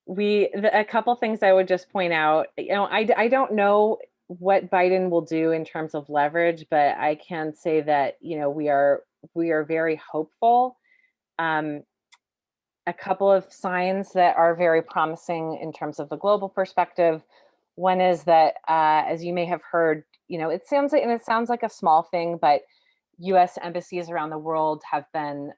a couple things I would just point out. I don't know what Biden will do in terms of leverage, but I can say that we are very hopeful. Um, a couple of signs that are very promising in terms of the global perspective. One is that, as you may have heard, it sounds like a small thing, but U.S. embassies around the world have been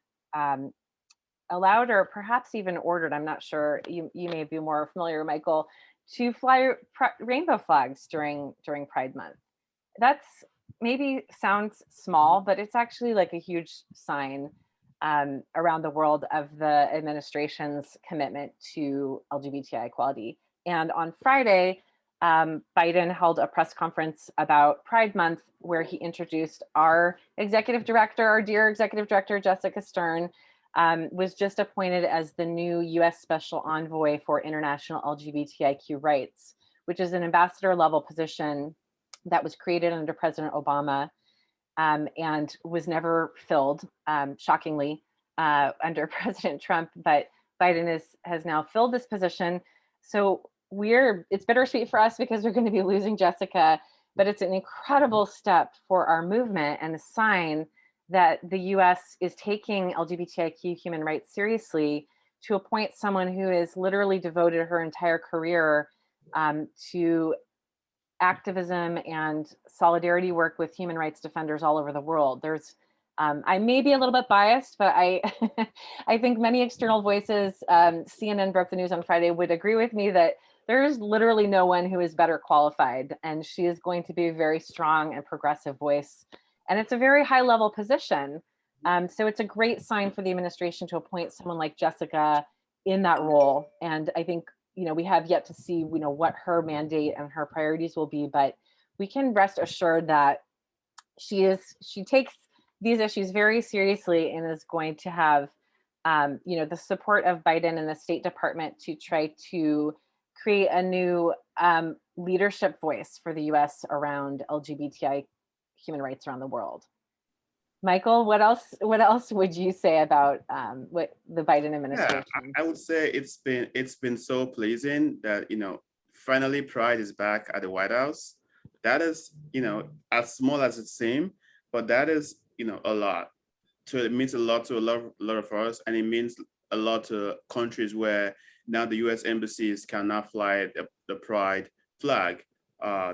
allowed, or perhaps even ordered, I'm not sure, you may be more familiar, Michael, to fly rainbow flags during Pride Month. That's maybe sounds small, but it's actually like a huge sign around the world of the administration's commitment to LGBTI equality. And on Friday, Biden held a press conference about Pride Month, where he introduced our dear executive director, Jessica Stern, was just appointed as the new U.S. Special Envoy for International LGBTIQ rights, which is an ambassador level position that was created under President Obama and was never filled, shockingly, under President Trump. But Biden has now filled this position. So it's bittersweet for us because we're going to be losing Jessica, but it's an incredible step for our movement and a sign that the US is taking LGBTIQ human rights seriously to appoint someone who has literally devoted her entire career to activism and solidarity work with human rights defenders all over the world. I may be a little bit biased, but I I think many external voices, CNN broke the news on Friday, would agree with me that there's literally no one who is better qualified, and she is going to be a very strong and progressive voice. And it's a very high level position. So it's a great sign for the administration to appoint someone like Jessica in that role. And I think, we have yet to see, what her mandate and her priorities will be, but we can rest assured that she takes these issues very seriously and is going to have, the support of Biden and the State Department to try to create a new leadership voice for the US around LGBTI human rights around the world. Michael, what else would you say about what the Biden administration? Yeah, I would say it's been so pleasing that finally Pride is back at the White House. That is as small as it seems, but that is a lot. It means a lot to a lot of us, and it means a lot to countries where now the U.S. embassies cannot fly the Pride flag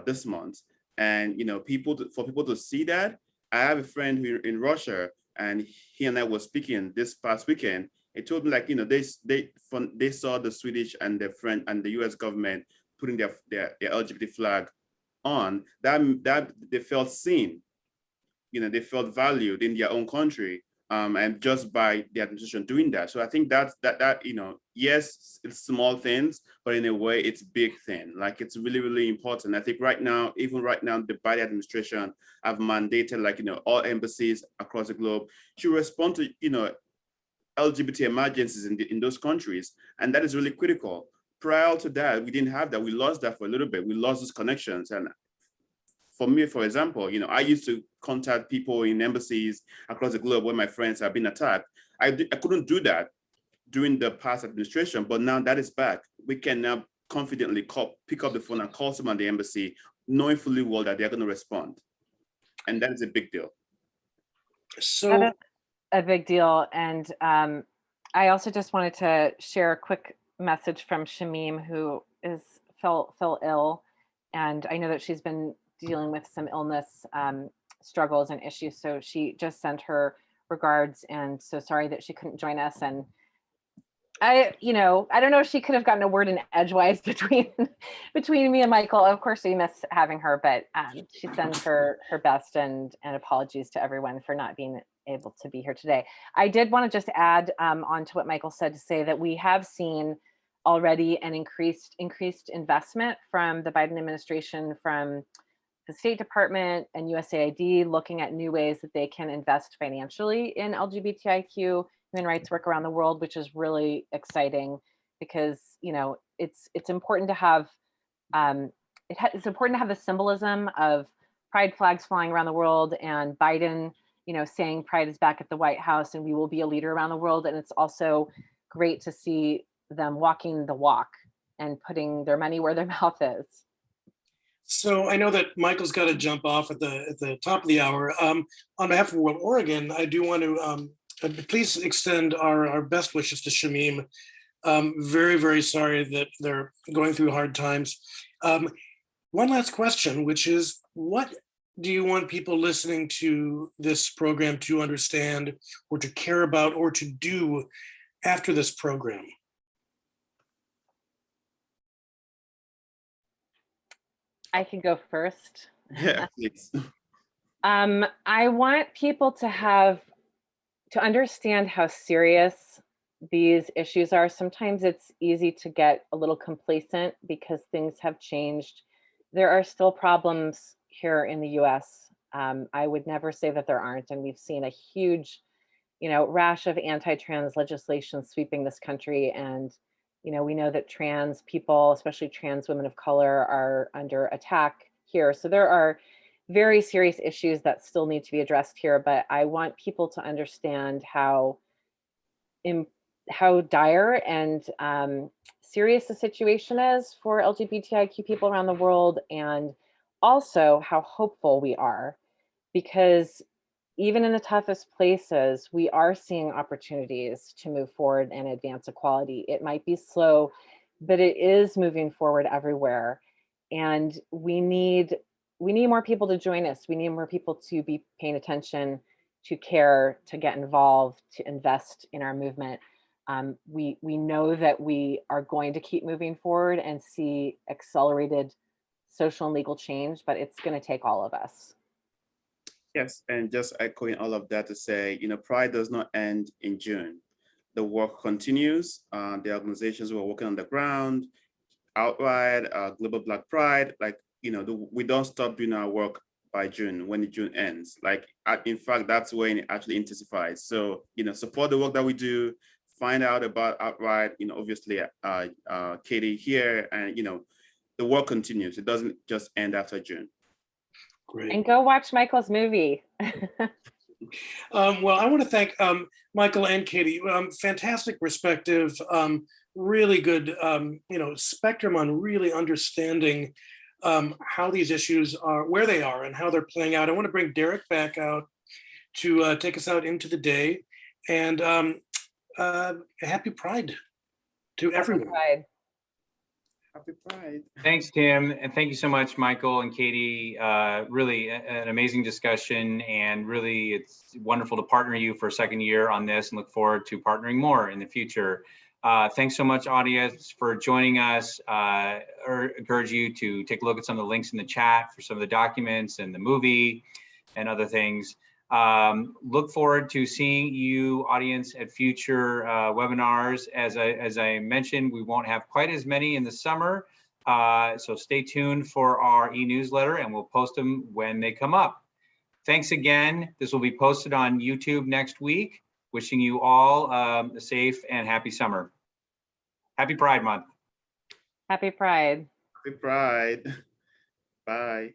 this month, and for people to see that. I have a friend who in Russia, and he and I were speaking this past weekend. He told me they saw the Swedish and the French and the U.S. government putting their LGBT flag on, that they felt seen, they felt valued in their own country, and just by the administration doing that. So I think that yes, it's small things, but in a way it's big thing. Like, it's really, really important. I think even right now, the Biden administration have mandated all embassies across the globe to respond to LGBT emergencies in those countries, and that is really critical. Prior to that, we didn't have that. We lost that for a little bit. We lost those connections. And for me, for example, I used to contact people in embassies across the globe where my friends have been attacked. I couldn't do that during the past administration, but now that is back. We can now confidently pick up the phone and call someone at the embassy, knowing fully well that they're going to respond. And that is a big deal. So that is a big deal. And I also just wanted to share a quick message from Shamim, who fell ill. And I know that she's been dealing with some illness struggles and issues. So she just sent her regards, and so sorry that she couldn't join us. And I don't know if she could have gotten a word in edgewise between me and Michael. Of course, we miss having her, but she sends her best and apologies to everyone for not being able to be here today. I did want to just add on to what Michael said, to say that we have seen already an increased investment from the Biden administration, from the State Department and USAID, looking at new ways that they can invest financially in LGBTIQ human rights work around the world, which is really exciting because it's important to have it's important to have the symbolism of pride flags flying around the world, and Biden saying Pride is back at the White House and we will be a leader around the world. And it's also great to see them walking the walk and putting their money where their mouth is. So I know that Michael's got to jump off at the top of the hour. On behalf of World Oregon, I do want to please extend our best wishes to Shamim. Very, very sorry that they're going through hard times. One last question, which is, what do you want people listening to this program to understand or to care about or to do after this program? I can go first. Yeah, please. I want people to understand how serious these issues are. Sometimes it's easy to get a little complacent because things have changed. There are still problems here in the US. I would never say that there aren't, and we've seen a huge, rash of anti-trans legislation sweeping this country. And we know that trans people, especially trans women of color, are under attack here. So there are very serious issues that still need to be addressed here, but I want people to understand how dire and serious the situation is for LGBTIQ people around the world, and also how hopeful we are, because even in the toughest places, we are seeing opportunities to move forward and advance equality. It might be slow, but it is moving forward everywhere. And we need more people to join us. We need more people to be paying attention, to care, to get involved, to invest in our movement. We know that we are going to keep moving forward and see accelerated social and legal change, but it's going to take all of us. Yes, and just echoing all of that to say, Pride does not end in June. The work continues. The organizations who are working on the ground, OutRight, Global Black Pride, we don't stop doing our work by June, when the June ends. In fact, that's when it actually intensifies. So, support the work that we do, find out about OutRight, obviously Katie here, and, the work continues. It doesn't just end after June. Great. And go watch Michael's movie. Well, I want to thank Michael and Katie. Fantastic perspective, really good, spectrum on really understanding how these issues are, where they are, and how they're playing out. I want to bring Derek back out to take us out into the day, and happy Pride to everyone. Pride. Happy Pride. Thanks, Tim. And thank you so much, Michael and Katie. Really an amazing discussion, and really it's wonderful to partner you for a second year on this, and look forward to partnering more in the future. Thanks so much, audience, for joining us. Encourage you to take a look at some of the links in the chat for some of the documents and the movie and other things. Look forward to seeing you, audience, at future webinars. As I mentioned, we won't have quite as many in the summer, so stay tuned for our e-newsletter, and we'll post them when they come up. Thanks again. This will be posted on YouTube next week. Wishing you all a safe and happy summer. Happy Pride Month. Happy Pride. Happy Pride. Bye.